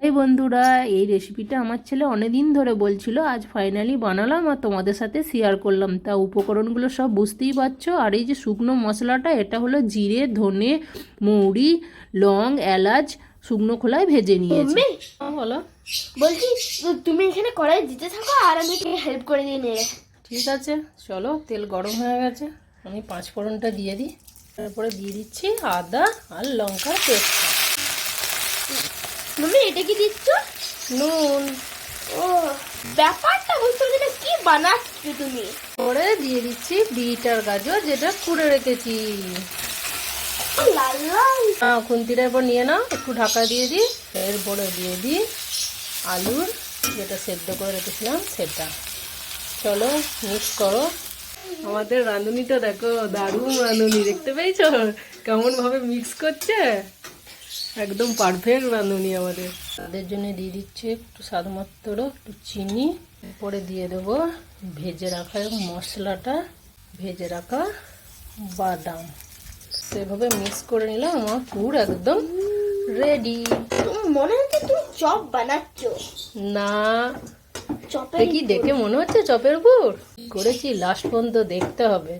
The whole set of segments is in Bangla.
এই বন্ধুরা, এই রেসিপিটা আমার ছেলে অনেকদিন ধরে বলছিল, আজ ফাইনালি বানালাম আর তোমাদের সাথে শেয়ার করলাম। তা উপকরণগুলো সব বুঝতেই পারছো। আর এই যে শুকনো মশলাটা, এটা হলো জিরে, ধনে, মৌরি, লং, এলাচ শুকনো খোলায় ভেজে নিয়েছি। বলো। বলছি তুমি এখানে কড়াই দিতে থাকো আর আমি একটু হেল্প করে দিয়ে নিয়ে গেছি। ঠিক আছে, চলো। তেল গরম হয়ে গেছে, আমি পাঁচ ফোড়নটা দিয়ে দিই। তারপরে দিয়ে দিচ্ছি আদা আর লঙ্কার পেস্ট। তুমি এটা কি দিচ্ছ? নুন। ও, ব্যাপারটা বুঝতে পারছি না, কি বানাচ্ছ তুমি? পরে দিয়ে দিচ্ছি বিট আর গাজর, যেটা কুড়ে রেখেছি। লাল লাল খুন্তিটার পর নিয়ে নাও, একটু ঢাকা দিয়ে দিই। এরপরে দিয়ে দিই আলুর যেটা সেদ্ধ করে রেখেছিলাম সেটা। চলো মিক্স করো। আমাদের রাঁধুনিটা দেখো, দারুণ রাঁধুনি, দেখতে পেয়েছো কেমন ভাবে মিক্স করছে? একদম পারফেক্ট রাঁধুনি আমাদের। তাদের জন্য দিয়ে দিচ্ছি একটু স্বাদ মতো একটু চিনি। পরে দিয়ে দেবো ভেজে রাখা মশলাটা, ভেজে রাখা বাদাম। সেভাবে মিক্স করে নিলাম, আমার পুর একদম রেডি। মনে হচ্ছে তুমি চপ বানাচ্ছ। না, চপের কি দেখে মনে হচ্ছে চপের পুর করেছি? লাস্ট পর্যন্ত দেখতে হবে,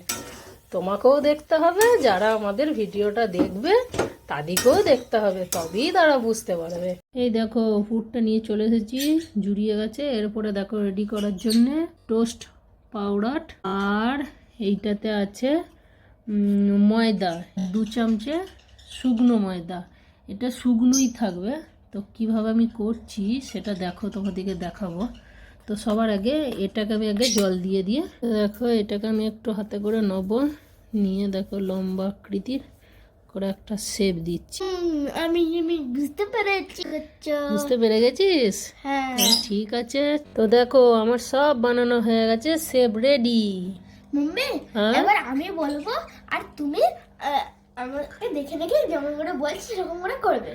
তোমাকেও দেখতে হবে, যারা আমাদের ভিডিওটা দেখবে তাদেরকেও দেখতে হবে, তবেই তারা বুঝতে পারবে। এই দেখো পুরটা নিয়ে চলে এসেছি, জুড়িয়ে গেছে। এরপরে দেখো রেডি করার জন্য টোস্ট পাউডার, আর এইটাতে আছে ময়দা 2 চামচে, শুকনো ময়দা। এটা শুকনোই থাকবে। তো কিভাবে আমি করছি সেটা দেখো, তোমাদেরকে দেখাবো। তো সবার আগে এটাকে আমি আগে জল দিয়ে দেখো, এটাকে আমি একটু হাতে করে নেবো, নিয়ে দেখো লম্বা আকৃতির করে একটা শেপ দিচ্ছি। আমি বুঝতে পেরেছি। বুঝতে পেরে গেছিস? হ্যাঁ ঠিক আছে। তো দেখো আমার সব বানানো হয়ে গেছে, শেপ রেডি। মাম্মি, এবার আমি বলবো আর তুমি আমাকে দেখে দেখে যেমন করে বলছি সেরকম করে করবে।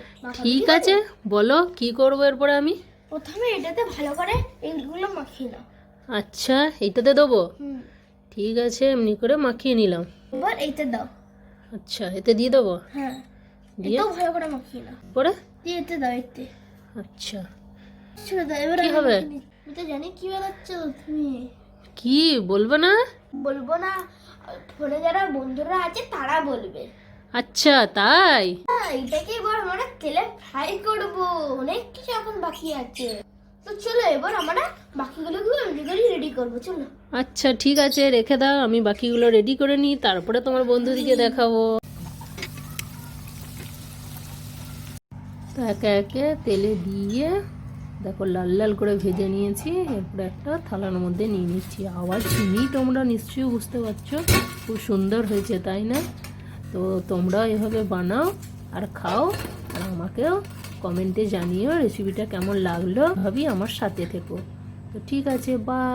ঠিক আছে, বলো কি করবো এরপরে আমি? প্রথমে এটাতে ভালো করে এইগুলো মাখিয়ে নাও। আচ্ছা, এইটাতে দেবো? ঠিক আছে, এমনি করে মাখিয়ে নিলাম। এবার এইটা দাও। আচ্ছা, এতে দিয়ে দেবো? হ্যাঁ, দিয়ে এটাও ভালো করে মাখিয়ে নাও। পরে দিয়ে এতে দাও, এতে। আচ্ছা, ছেড়ে দাও। এবার কি হবে? আমি তো জানি কি বানাচ্ছ তুমি। কি বলবো না? বলবো না, ফোনে যারা বন্ধুরা আছে তারা বলবে। আচ্ছা, তাই? এটাকে এবার আমরা তেলে ফ্রাই করব। অনেক কিছু এখন বাকি আছে। তো চলো এবার আমরা বাকিগুলোকে রেডি করবো, চলো। আচ্ছা ঠিক আছে, রেখে দাও, আমি বাকিগুলো রেডি করে নিই, তারপরে তোমার বন্ধুদিকে দেখাবো। তো একে একে তেলে দিয়ে দেখো লাল লাল করে ভেজে নিয়েছি। এরপরে একটা থালার মধ্যে নিয়ে নিচ্ছি। আওয়াজ শুনেই তোমরা নিশ্চয়ই বুঝতে পারছো খুব সুন্দর হয়েছে, তাই না? তো তোমরা এভাবে বানাও আর খাও, আর আমাকেও কমেন্টে জানিও রেসিপিটা কেমন লাগলো। ভাবি আমার সাথে থেকো। তো ঠিক আছে, বাই।